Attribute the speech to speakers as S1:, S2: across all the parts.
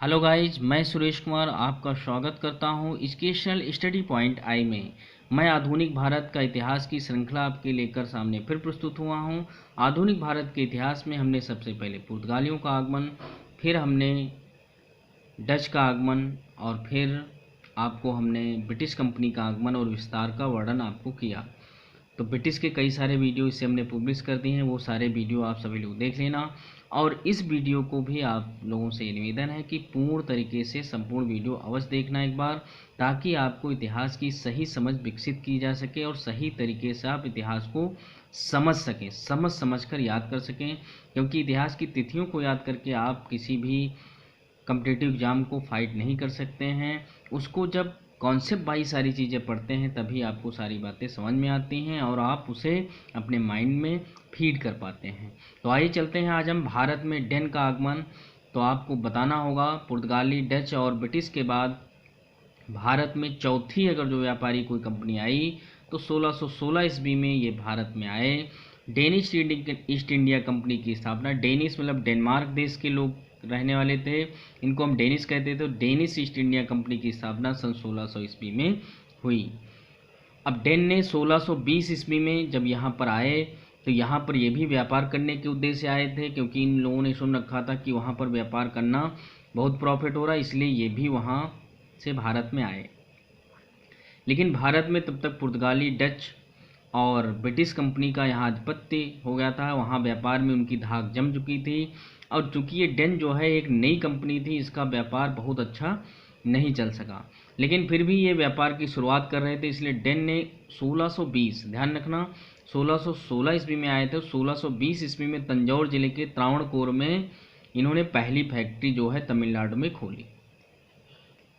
S1: Hello guys, मैं सुरेश कुमार आपका स्वागत करता हूं एजुकेशनल स्टडी पॉइंट आई में। मैं आधुनिक भारत का इतिहास की श्रृंखला आपके लेकर सामने फिर प्रस्तुत हुआ हूं। आधुनिक भारत के इतिहास में हमने सबसे पहले पुर्तगालियों का आगमन, फिर हमने डच का आगमन और फिर आपको हमने ब्रिटिश कंपनी का आगमन और विस्तार का वर्णन आपको किया। तो ब्रिटिश के कई सारे वीडियो इससे हमने पब्लिश कर दिए हैं, वो सारे वीडियो आप सभी लोग देख लेना। और इस वीडियो को भी आप लोगों से निवेदन है कि पूर्ण तरीके से संपूर्ण वीडियो अवश्य देखना एक बार, ताकि आपको इतिहास की सही समझ विकसित की जा सके और सही तरीके से आप इतिहास को समझ सकें, समझ कर याद कर सकें। क्योंकि इतिहास की तिथियों को याद करके आप किसी भी कॉम्पिटिटिव एग्ज़ाम को फाइट नहीं कर सकते हैं। उसको जब कॉन्सेप्ट वाइज सारी चीज़ें पढ़ते हैं तभी आपको सारी बातें समझ में आती हैं और आप उसे अपने माइंड में फीड कर पाते हैं। तो आइए चलते हैं, आज हम भारत में डेन का आगमन। तो आपको बताना होगा पुर्तगाली, डच और ब्रिटिश के बाद भारत में चौथी अगर जो व्यापारी कोई कंपनी आई तो 1616 ईस्वी में ये भारत में आए। डेनिश ईस्ट इंडिया कंपनी की स्थापना, डेनिश मतलब डेनमार्क देश के लोग रहने वाले थे, इनको हम डेनिश कहते थे। तो डेनिश ईस्ट इंडिया कंपनी की स्थापना सन 1600 ईस्वी में हुई। अब डेन ने 1620 ईस्वी में जब यहाँ पर आए तो यहाँ पर ये भी व्यापार करने के उद्देश्य से आए थे, क्योंकि इन लोगों ने सुन रखा था कि वहाँ पर व्यापार करना बहुत प्रॉफिट हो रहा है, इसलिए ये भी वहाँ से भारत में आए। लेकिन भारत में तब तक पुर्तगाली, डच और ब्रिटिश कंपनी का यहाँ आधिपत्य हो गया था, वहाँ व्यापार में उनकी धाक जम चुकी थी। और चूँकि ये डेन जो है एक नई कंपनी थी, इसका व्यापार बहुत अच्छा नहीं चल सका, लेकिन फिर भी ये व्यापार की शुरुआत कर रहे थे, इसलिए डेन ने 1620, ध्यान रखना 1616 ईस्वी में आए थे, 1620 ईस्वी में तंजौर जिले के त्रावणकोर में इन्होंने पहली फैक्ट्री जो है तमिलनाडु में खोली।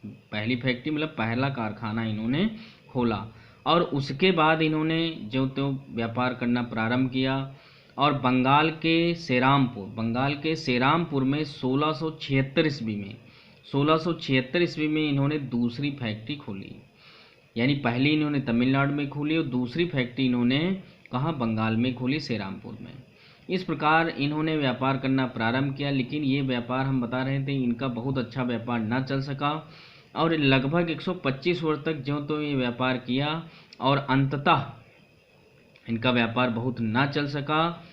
S1: पहली फैक्ट्री मतलब पहला कारखाना इन्होंने खोला और उसके बाद इन्होंने जो तो व्यापार करना प्रारंभ किया। और बंगाल के सेरामपुर में 1676 ईस्वी में इन्होंने दूसरी फैक्ट्री खोली। यानी पहली इन्होंने तमिलनाडु में खोली और दूसरी फैक्ट्री इन्होंने कहाँ, बंगाल में खोली, सेरामपुर में। इस प्रकार इन्होंने व्यापार करना प्रारंभ किया, लेकिन ये व्यापार हम बता रहे थे इनका बहुत अच्छा व्यापार ना चल सका और लगभग 125 वर्ष तक ज्यों तो ये व्यापार किया और अंततः इनका व्यापार बहुत ना चल सका।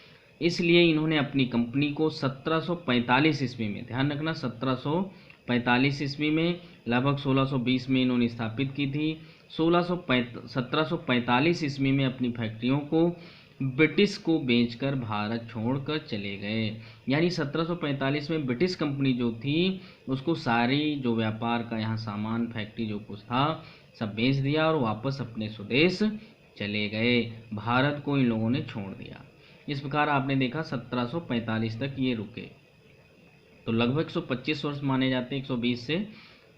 S1: इसलिए इन्होंने अपनी कंपनी को 1745 ईस्वी में, ध्यान रखना 1745 ईस्वी में, लगभग 1620 में इन्होंने स्थापित की थी। 1745 ईस्वी में अपनी फैक्ट्रियों को ब्रिटिश को बेचकर भारत छोड़कर चले गए। यानी 1745 में ब्रिटिश कंपनी जो थी उसको सारी जो व्यापार का यहाँ सामान, फैक्ट्री जो कुछ था सब बेच दिया और वापस अपने स्वदेश चले गए। भारत को इन लोगों ने छोड़ दिया। इस प्रकार आपने देखा 1745 तक ये रुके। तो लगभग 125 वर्ष माने जाते हैं, 120 से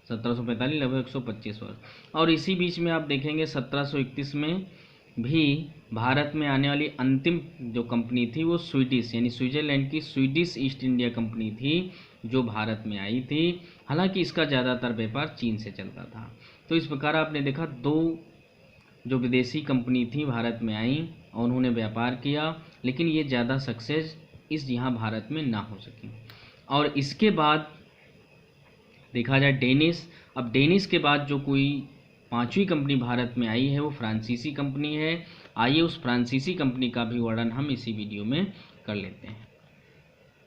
S1: 1745 लगभग 125 वर्ष। और इसी बीच में आप देखेंगे 1731 में भी भारत में आने वाली अंतिम जो कंपनी थी वो स्वीडिश यानी स्विट्जरलैंड की स्वीडिश ईस्ट इंडिया कंपनी थी जो भारत में आई थी। हालांकि इसका ज़्यादातर व्यापार चीन से चलता था। तो इस प्रकार आपने देखा दो जो विदेशी कंपनी थी भारत में आई और उन्होंने व्यापार किया, लेकिन ये ज़्यादा सक्सेस यहाँ भारत में ना हो सकी। और इसके बाद देखा जाए डेनिश। अब डेनिश के बाद जो कोई पांचवी कंपनी भारत में आई है वो फ्रांसीसी कंपनी है। आइए उस फ्रांसीसी कंपनी का भी वर्णन हम इसी वीडियो में कर लेते हैं।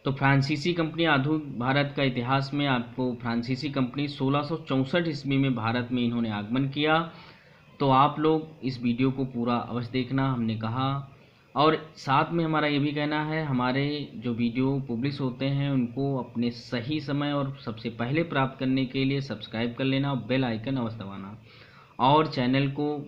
S1: तो फ्रांसीसी कंपनी, आधुनिक भारत का इतिहास में आपको फ्रांसीसी कंपनी 1664 ईस्वी में भारत में इन्होंने आगमन किया। तो आप लोग इस वीडियो को पूरा अवश्य देखना, हमने कहा। और साथ में हमारा ये भी कहना है, हमारे जो वीडियो पब्लिश होते हैं उनको अपने सही समय और सबसे पहले प्राप्त करने के लिए सब्सक्राइब कर लेना और बेल आइकन अवश्य दबाना। और चैनल को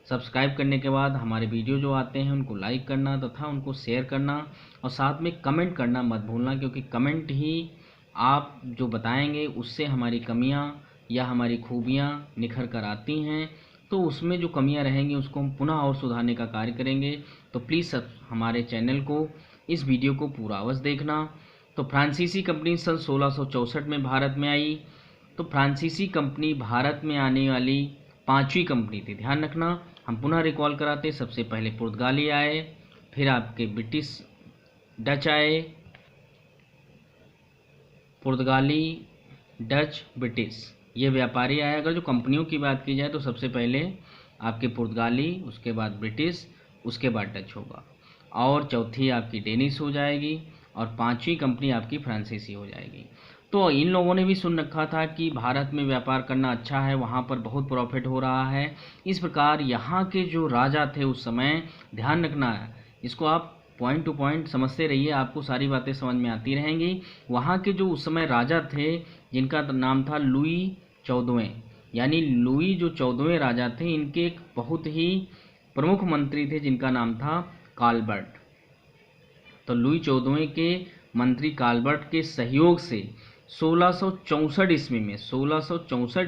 S1: सब्सक्राइब करने के बाद हमारे वीडियो जो आते हैं उनको लाइक करना तथा उनको शेयर करना और साथ में कमेंट करना मत भूलना, क्योंकि कमेंट ही आप जो बताएंगे उससे हमारी कमियां या हमारी खूबियां निखर कर आती हैं। तो उसमें जो कमियां रहेंगी उसको हम पुनः और सुधारने का कार्य करेंगे। तो प्लीज़ हमारे चैनल को, इस वीडियो को पूरा अवश्य देखना। तो फ्रांसीसी कंपनी सन 1664 में भारत में आई। तो फ्रांसीसी कंपनी भारत में आने वाली पांचवी कंपनी थी, ध्यान रखना। हम पुनः रिकॉल कराते, सबसे पहले पुर्तगाली आए, फिर आपके ब्रिटिश, डच आए, पुर्तगाली, डच, ब्रिटिश, ये व्यापारी आए। अगर जो कंपनियों की बात की जाए तो सबसे पहले आपके पुर्तगाली, उसके बाद ब्रिटिश, उसके बाद डच होगा, और चौथी आपकी डेनिश हो जाएगी, और पांचवी कंपनी आपकी फ्रांसीसी हो जाएगी। तो इन लोगों ने भी सुन रखा था कि भारत में व्यापार करना अच्छा है, वहाँ पर बहुत प्रॉफिट हो रहा है। इस प्रकार यहाँ के जो राजा थे उस समय, ध्यान रखना है, इसको आप पॉइंट टू पॉइंट समझते रहिए, आपको सारी बातें समझ में आती रहेंगी। वहाँ के जो उस समय राजा थे जिनका नाम था लुई 14वें, यानी लुई जो 14वें राजा थे, इनके एक बहुत ही प्रमुख मंत्री थे जिनका नाम था काल्बर्ट। तो लुई 14वें के मंत्री काल्बर्ट के सहयोग से 1664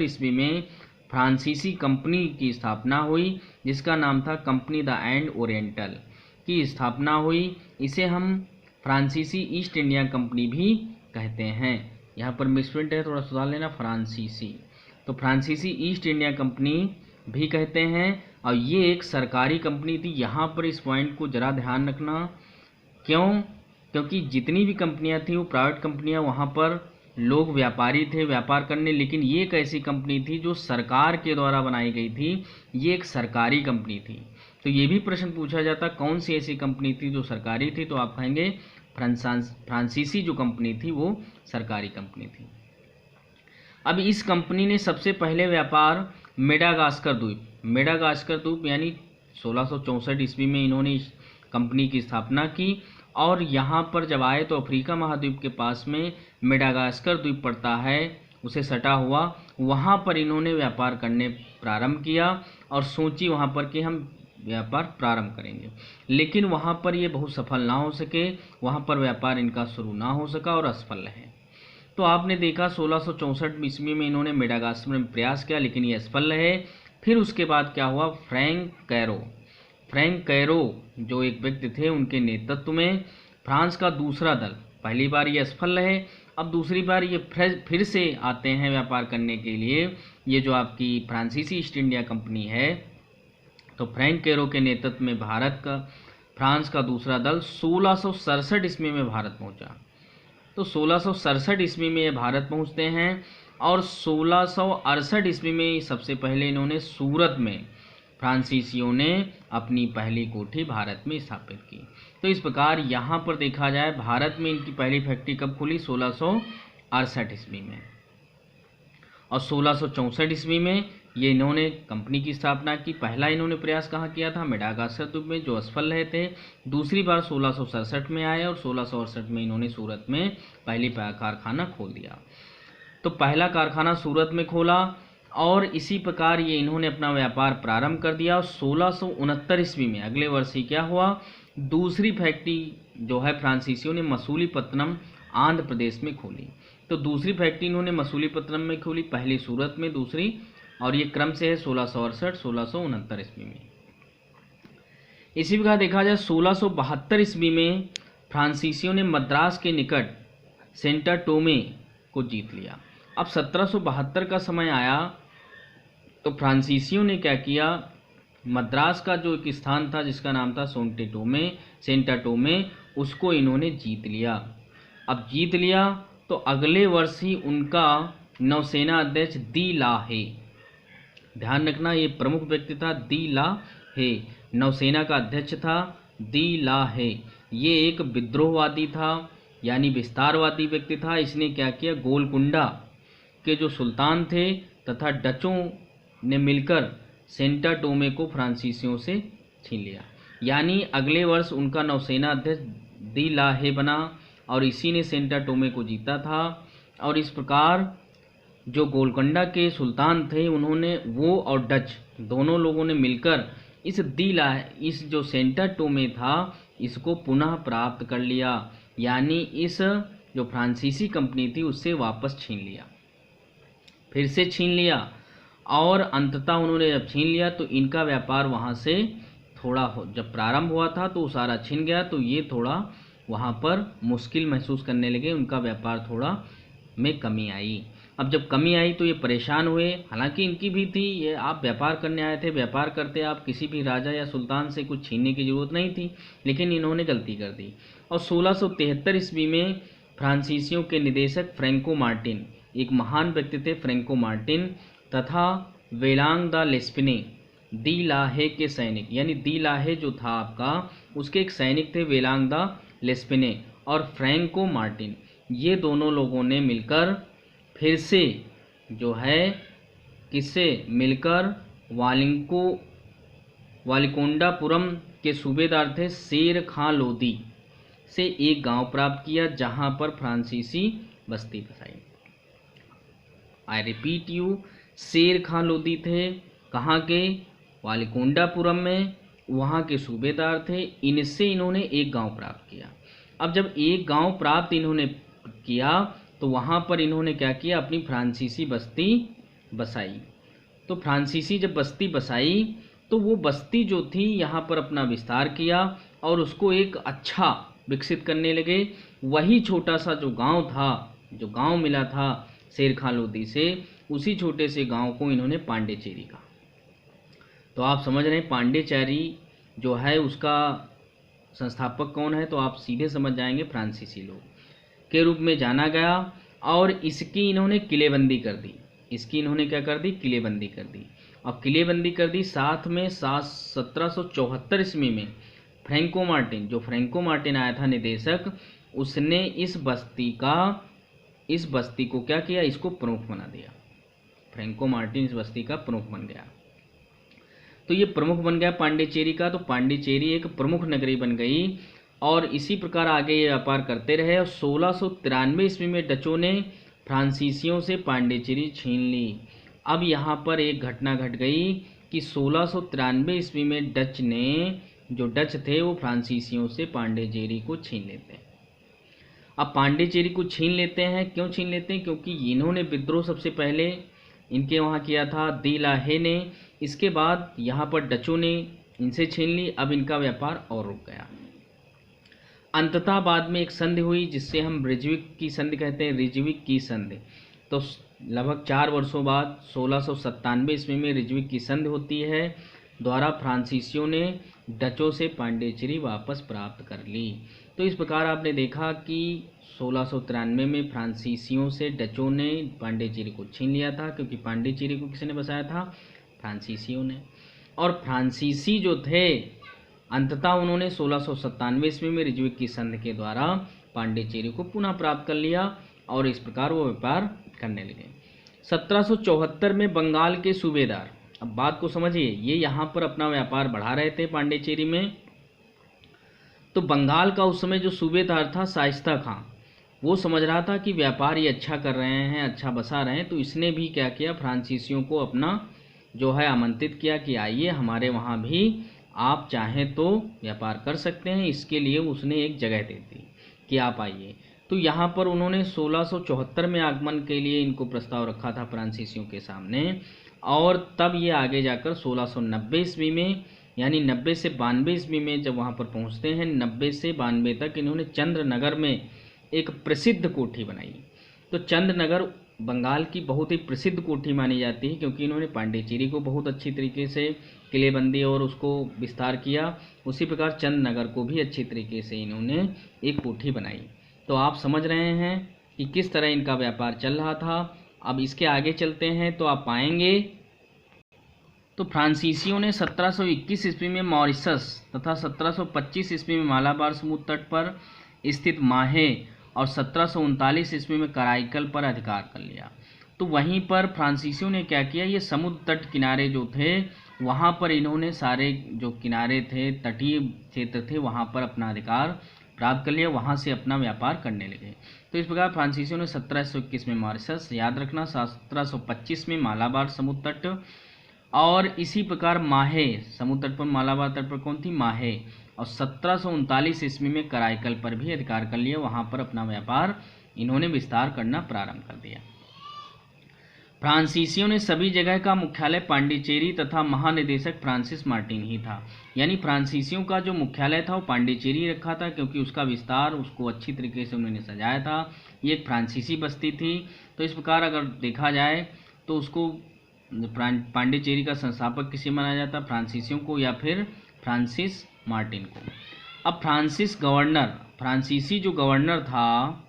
S1: ईस्वी में फ्रांसीसी कंपनी की स्थापना हुई, जिसका नाम था कंपनी द एंड ओरिएंटल की स्थापना हुई। इसे हम फ्रांसीसी ईस्ट इंडिया कंपनी भी कहते हैं। यहाँ पर मिसप्रिंट है, थोड़ा सुधार लेना, फ्रांसीसी। तो फ्रांसीसी ईस्ट इंडिया कंपनी भी कहते हैं, और ये एक सरकारी कंपनी थी। यहाँ पर इस पॉइंट को ज़रा ध्यान रखना, क्यों? क्योंकि जितनी भी कंपनियां थी वो प्राइवेट कंपनियां, वहाँ पर लोग व्यापारी थे व्यापार करने, लेकिन ये एक ऐसी कंपनी थी जो सरकार के द्वारा बनाई गई थी, ये एक सरकारी कंपनी थी। तो ये भी प्रश्न पूछा जाता कौन सी ऐसी कंपनी थी जो सरकारी थी, तो आप कहेंगे फ्रांसीसी जो कंपनी थी वो सरकारी कंपनी थी। अब इस कंपनी ने सबसे पहले व्यापार मेडागास्कर द्वीप यानी 1664 ईस्वी में इन्होंने इस कंपनी की स्थापना की, और यहाँ पर जब आए तो अफ्रीका महाद्वीप के पास में मेडागास्कर द्वीप पड़ता है, उसे सटा हुआ, वहाँ पर इन्होंने व्यापार करने प्रारंभ किया और सोची वहाँ पर कि हम व्यापार प्रारंभ करेंगे, लेकिन वहाँ पर ये बहुत सफल ना हो सके, वहाँ पर व्यापार इनका शुरू ना हो सका और असफल रहे। तो आपने देखा 1664 ईस्वी में इन्होंने मेडागास्कर में प्रयास किया, लेकिन ये असफल रहे। फिर उसके बाद क्या हुआ, फ्रैंक कैरो जो एक व्यक्ति थे, उनके नेतृत्व में फ्रांस का दूसरा दल, पहली बार ये असफल रहे, अब दूसरी बार ये फिर से आते हैं व्यापार करने के लिए, ये जो आपकी फ्रांसीसी ईस्ट इंडिया कंपनी है। तो फ्रैंक कैरो के नेतृत्व में फ्रांस का दूसरा दल 1667 ईस्वी में भारत पहुंचा। तो 1667 ईस्वी में ये भारत पहुंचते हैं, और 1668 ईस्वी में सबसे पहले इन्होंने सूरत में फ्रांसीसियों ने अपनी पहली कोठी भारत में स्थापित की। तो इस प्रकार यहाँ पर देखा जाए, भारत में इनकी पहली फैक्ट्री कब खुली, 1668 ईस्वी में, और 1664 ईस्वी में ये इन्होंने कंपनी की स्थापना की। पहला इन्होंने प्रयास कहाँ किया था, मेडागास्कर द्वीप में, जो असफल रहे थे। दूसरी बार 1667 में आए, और 1668 में इन्होंने सूरत में पहली कारखाना खोल दिया। तो पहला कारखाना सूरत में खोला, और इसी प्रकार ये इन्होंने अपना व्यापार प्रारंभ कर दिया। और 1669 ईस्वी में, अगले वर्ष ही क्या हुआ, दूसरी फैक्ट्री जो है फ्रांसीसियों ने मसूलीपट्टनम आंध्र प्रदेश में खोली। तो दूसरी फैक्ट्री इन्होंने मसूलीपट्टनम में खोली, पहली सूरत में, दूसरी, और ये क्रम से है 1668 1669 ईस्वी में। इसी प्रकार देखा जाए 1672 ईस्वी में फ्रांसीसियों ने मद्रास के निकट सेंटा टोमे को जीत लिया। अब 1772 का समय आया तो फ्रांसीसियों ने क्या किया, मद्रास का जो एक स्थान था जिसका नाम था सेंटा टोमे, उसको इन्होंने जीत लिया। अब जीत लिया तो अगले वर्ष ही उनका नौसेना अध्यक्ष दी ला हे, ध्यान रखना ये प्रमुख व्यक्ति था, दी ला हे नौसेना का अध्यक्ष था। दी ला हे ये एक विद्रोहवादी था, यानी विस्तारवादी व्यक्ति था। इसने क्या किया, गोलकुंडा के जो सुल्तान थे तथा डचों ने मिलकर सेंटा टोमे को फ्रांसीसियों से छीन लिया। यानी अगले वर्ष उनका नौसेना अध्यक्ष दी ला हे बना, और इसी ने सेंटा टोमे को जीता था। और इस प्रकार जो गोलकुंडा के सुल्तान थे, उन्होंने, वो और डच दोनों लोगों ने मिलकर इस जो सेंटा टोमे था इसको पुनः प्राप्त कर लिया, यानी इस जो फ्रांसीसी कंपनी थी उससे वापस छीन लिया, फिर से छीन लिया। और अंततः उन्होंने जब छीन लिया तो इनका व्यापार वहाँ से जब प्रारंभ हुआ था तो सारा छीन गया, तो ये थोड़ा वहाँ पर मुश्किल महसूस करने लगे, उनका व्यापार थोड़ा में कमी आई। अब जब कमी आई तो ये परेशान हुए, हालांकि इनकी भी थी, ये आप व्यापार करने आए थे, व्यापार करते आप किसी भी राजा या सुल्तान से कुछ छीनने की ज़रूरत नहीं थी, लेकिन इन्होंने गलती कर दी। और 1673 ईस्वी में फ्रांसीसियों के निदेशक फ्रैंको मार्टिन, एक महान व्यक्ति थे फ्रैंको मार्टिन, तथा वेलांग द लेस्पिने, दी लाहे के सैनिक, यानी दी लाहे जो था आपका उसके एक सैनिक थे वेलांग द लेस्पिने और फ्रैंको मार्टिन। ये दोनों लोगों ने मिलकर फिर से जो है किससे मिलकर वालिकोंडापुरम के सूबेदार थे शेर खां लोदी से एक गांव प्राप्त किया जहां पर फ्रांसीसी बस्ती बसाई। आई रिपीट यू, शेर खां लोदी थे कहाँ के, वालिकोंडापुरम में, वहाँ के सूबेदार थे। इनसे इन्होंने एक गांव प्राप्त किया। अब जब एक गांव प्राप्त इन्होंने किया तो वहाँ पर इन्होंने क्या किया, अपनी फ्रांसीसी बस्ती बसाई। तो फ्रांसीसी जब बस्ती बसाई तो वो बस्ती जो थी यहाँ पर अपना विस्तार किया और उसको एक अच्छा विकसित करने लगे। वही छोटा सा जो गांव था, जो गांव मिला था शेर खां लोदी से, उसी छोटे से गांव को इन्होंने पांडिचेरी कहा। तो आप समझ रहे हैं पांडिचेरी जो है उसका संस्थापक कौन है, तो आप सीधे समझ जाएंगे फ्रांसीसी लोग के रूप में जाना गया। और इसकी इन्होंने किलेबंदी कर दी। इसकी इन्होंने क्या कर दी, किलेबंदी कर दी। अब किलेबंदी कर दी, साथ में 1774 ईस्वी में फ्रैंको मार्टिन, जो फ्रैंको मार्टिन आया था निदेशक, उसने इस बस्ती को क्या किया, इसको प्रमुख बना दिया। फ्रैंको मार्टिन इस बस्ती का प्रमुख बन गया। तो ये प्रमुख बन गया पांडिचेरी का। तो पांडिचेरी एक प्रमुख नगरी बन गई और इसी प्रकार आगे ये व्यापार करते रहे। और 1693 ईस्वी में डचों ने फ्रांसीसियों से पांडिचेरी छीन ली। अब यहाँ पर एक घटना घट गई कि 1693 ईस्वी में डच थे वो फ्रांसीसियों से पांडिचेरी को छीन लेते हैं। अब पांडिचेरी को छीन लेते हैं, क्यों छीन लेते हैं, क्योंकि इन्होंने विद्रोह सबसे पहले इनके वहाँ किया था दी लाहे ने। इसके बाद यहाँ पर डचों ने इनसे छीन ली। अब इनका व्यापार और रुक गया। अंततः बाद में एक संधि हुई जिससे हम रिजविक की संधि कहते हैं, रिजविक की संधि। तो लगभग 4 वर्षों बाद 1697 ईस्वी में रिजविक की संधि होती है, द्वारा फ्रांसीसियों ने डचों से पांडिचेरी वापस प्राप्त कर ली। तो इस प्रकार आपने देखा कि 1693 में फ्रांसीसियों से डचों ने पांडिचेरी को छीन लिया था, क्योंकि पांडिचेरी को किसने बसाया था, फ्रांसीसियों ने। और फ्रांसीसी जो थे अंततः उन्होंने 1697 ईस्वी में रिजविक की संधि के द्वारा पांडिचेरी को पुनः प्राप्त कर लिया और इस प्रकार वो व्यापार करने लगे। 1774 में बंगाल के सूबेदार, अब बात को समझिए, ये यहाँ पर अपना व्यापार बढ़ा रहे थे पांडिचेरी में। तो बंगाल का उस समय जो सूबेदार था शाइस्ता खां, वो समझ रहा था कि व्यापार ये अच्छा कर रहे हैं, अच्छा बसा रहे हैं, तो इसने भी क्या किया, फ्रांसीसियों को अपना जो है आमंत्रित किया कि आइए हमारे वहाँ भी आप चाहें तो व्यापार कर सकते हैं। इसके लिए उसने एक जगह दे दी कि आप आइए। तो यहाँ पर उन्होंने 1674 में आगमन के लिए इनको प्रस्ताव रखा था फ्रांसीसियों के सामने। और तब ये आगे जाकर 1690 ईस्वी में, यानी 90 से 92 ईस्वी में जब वहाँ पर पहुँचते हैं, 90 से 92 तक इन्होंने चंद्रनगर में एक प्रसिद्ध कोठी बनाई। तो चंद्रनगर बंगाल की बहुत ही प्रसिद्ध कोठी मानी जाती है, क्योंकि इन्होंने पांडिचेरी को बहुत अच्छी तरीके से किलेबंदी और उसको विस्तार किया। उसी प्रकार चंद्रनगर को भी अच्छी तरीके से इन्होंने एक कोठी बनाई। तो आप समझ रहे हैं कि किस तरह इनका व्यापार चल रहा था। अब इसके आगे चलते हैं तो आप पाएंगे, तो फ्रांसीसियों ने 1721 ईस्वी में मॉरिशस तथा 1725 ईस्वी में मालाबार समुद्र तट पर स्थित माहे और 1739 ईस्वी में कराईकल पर अधिकार कर लिया। तो वहीं पर फ्रांसीसियों ने क्या किया, ये समुद्र तट किनारे जो थे वहाँ पर इन्होंने सारे जो किनारे थे, तटीय क्षेत्र थे, वहाँ पर अपना अधिकार प्राप्त कर लिया, वहाँ से अपना व्यापार करने लगे। तो इस प्रकार फ्रांसीसियों ने 1721 में मॉरिशस, याद रखना 1725 में मालाबार समुद्र तट, और इसी प्रकार माहे समुद्र तट पर, मालाबार तट पर कौन थी, माहे, और 1739 ईस्वी में कराईकल पर भी अधिकार कर लिया। वहाँ पर अपना व्यापार इन्होंने विस्तार करना प्रारंभ कर दिया। फ्रांसीसियों ने सभी जगह का मुख्यालय पांडिचेरी तथा महानिदेशक फ्रांसिस मार्टिन ही था। यानी फ्रांसीसियों का जो मुख्यालय था वो पांडिचेरी रखा था, क्योंकि उसका विस्तार, उसको अच्छी तरीके से उन्होंने सजाया था। ये एक फ्रांसीसी बस्ती थी। तो इस प्रकार अगर देखा जाए तो उसको पांडिचेरी का संस्थापक किसे माना जाता, फ्रांसीसियों को या फिर फ्रांसिस मार्टिन को। अब फ्रांसीसी जो गवर्नर था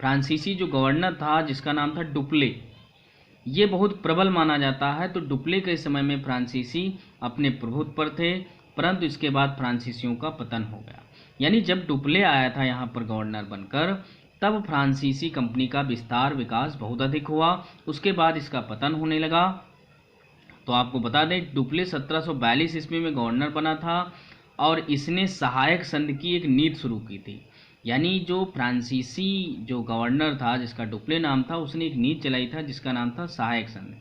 S1: फ्रांसीसी जो गवर्नर था जिसका नाम था डुप्ले, ये बहुत प्रबल माना जाता है। तो डुप्ले के समय में फ्रांसीसी अपने प्रभुत्व पर थे, परंतु इसके बाद फ्रांसीसियों का पतन हो गया। यानी जब डुप्ले आया था यहाँ पर गवर्नर बनकर, तब फ्रांसीसी कंपनी का विस्तार विकास बहुत अधिक हुआ। उसके बाद इसका पतन होने लगा। तो आपको बता दें, डुप्ले 1742 ईस्वी में गवर्नर बना था और इसने सहायक संघ की एक नीति शुरू की थी। यानी जो फ्रांसीसी जो गवर्नर था जिसका डुप्ले नाम था, उसने एक नीति चलाई था जिसका नाम था सहायक संघ।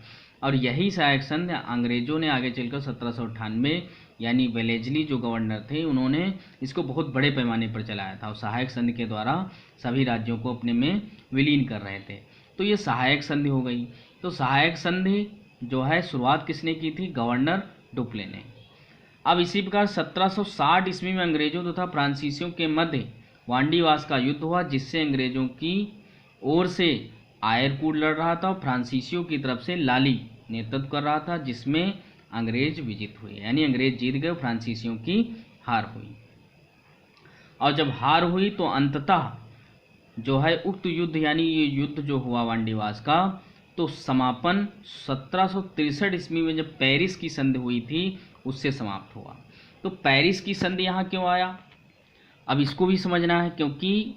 S1: और यही सहायक संघ अंग्रेजों ने आगे चलकर 1798 यानी वेलेजली जो गवर्नर थे, उन्होंने इसको बहुत बड़े पैमाने पर चलाया था और सहायक संघ के द्वारा सभी राज्यों को अपने में विलीन कर रहे थे। तो ये सहायक संधि हो गई। तो सहायक संधि जो है शुरुआत किसने की थी? गवर्नर डुप्ले ने। अब इसी प्रकार 1760 ईस्वी में अंग्रेजों तथा फ्रांसीसियों के मध्य वांडीवास का युद्ध हुआ, जिससे अंग्रेजों की ओर से आयरकूट लड़ रहा था और फ्रांसीसियों की तरफ से लाली नेतृत्व कर रहा था, जिसमें अंग्रेज विजित हुए। यानी अंग्रेज जीत गए, फ्रांसीसियों की हार हुई। और जब हार हुई तो अंततः जो है उक्त युद्ध यानी ये युद्ध जो हुआ वांडीवास का, तो समापन 1763 ईस्वी में जब पेरिस की संधि हुई थी उससे समाप्त हुआ। तो पेरिस की संधि यहाँ क्यों आया, अब इसको भी समझना है, क्योंकि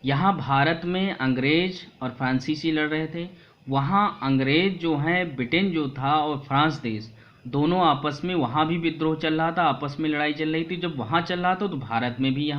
S1: यहाँ भारत में अंग्रेज और फ्रांसीसी लड़ रहे थे। वहाँ अंग्रेज जो हैं, ब्रिटेन जो था और फ्रांस देश, दोनों आपस में वहाँ भी विद्रोह चल रहा था, आपस में लड़ाई चल रही थी। जब वहाँ चल रहा था तो भारत में भी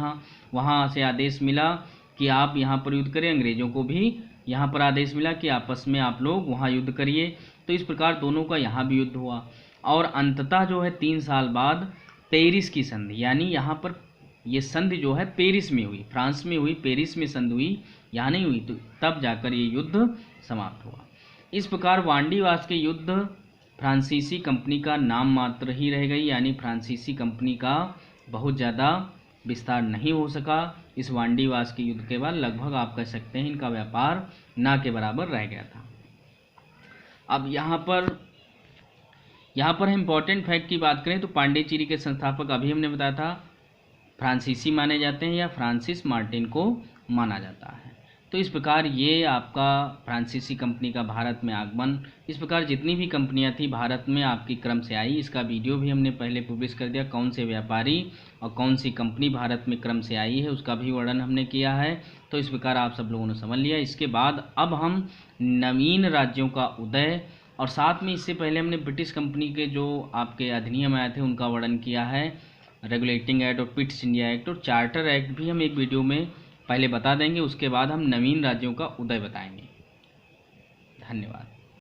S1: वहाँ से आदेश मिला कि आप यहाँ पर युद्ध करें, अंग्रेज़ों को भी यहाँ पर आदेश मिला कि आपस में आप लोग वहाँ युद्ध करिए। तो इस प्रकार दोनों का यहाँ भी युद्ध हुआ और अंततः जो है 3 साल बाद पेरिस की संधि, यानी यहाँ पर ये संधि जो है पेरिस में हुई, फ्रांस में हुई, पेरिस में संधि हुई, यहाँ नहीं हुई। तो तब जाकर ये युद्ध समाप्त हुआ। इस प्रकार वांडीवास के युद्ध फ्रांसीसी कंपनी का नाम मात्र ही रह गई, यानी फ्रांसीसी कंपनी का बहुत ज़्यादा विस्तार नहीं हो सका। इस वांडीवास के युद्ध के बाद लगभग आप कह सकते हैं इनका व्यापार ना के बराबर रह गया था। अब यहाँ पर हम इम्पोर्टेंट फैक्ट की बात करें तो पांडिचेरी के संस्थापक अभी हमने बताया था फ्रांसीसी माने जाते हैं या फ्रांसिस मार्टिन को माना जाता है। तो इस प्रकार ये आपका फ्रांसीसी कंपनी का भारत में आगमन, इस प्रकार जितनी भी कंपनियां थी भारत में आपकी क्रम से आई, इसका वीडियो भी हमने पहले पब्लिश कर दिया। कौन से व्यापारी और कौन सी कंपनी भारत में क्रम से आई है उसका भी वर्णन हमने किया है। तो इस प्रकार आप सब लोगों ने समझ लिया। इसके बाद अब हम नवीन राज्यों का उदय और साथ में इससे पहले हमने ब्रिटिश कंपनी के जो आपके अधिनियम आए थे उनका वर्णन किया है, रेगुलेटिंग एक्ट और पिट्स इंडिया एक्ट और चार्टर एक्ट भी हम एक वीडियो में पहले बता देंगे। उसके बाद हम नवीन राज्यों का उदय बताएंगे। धन्यवाद।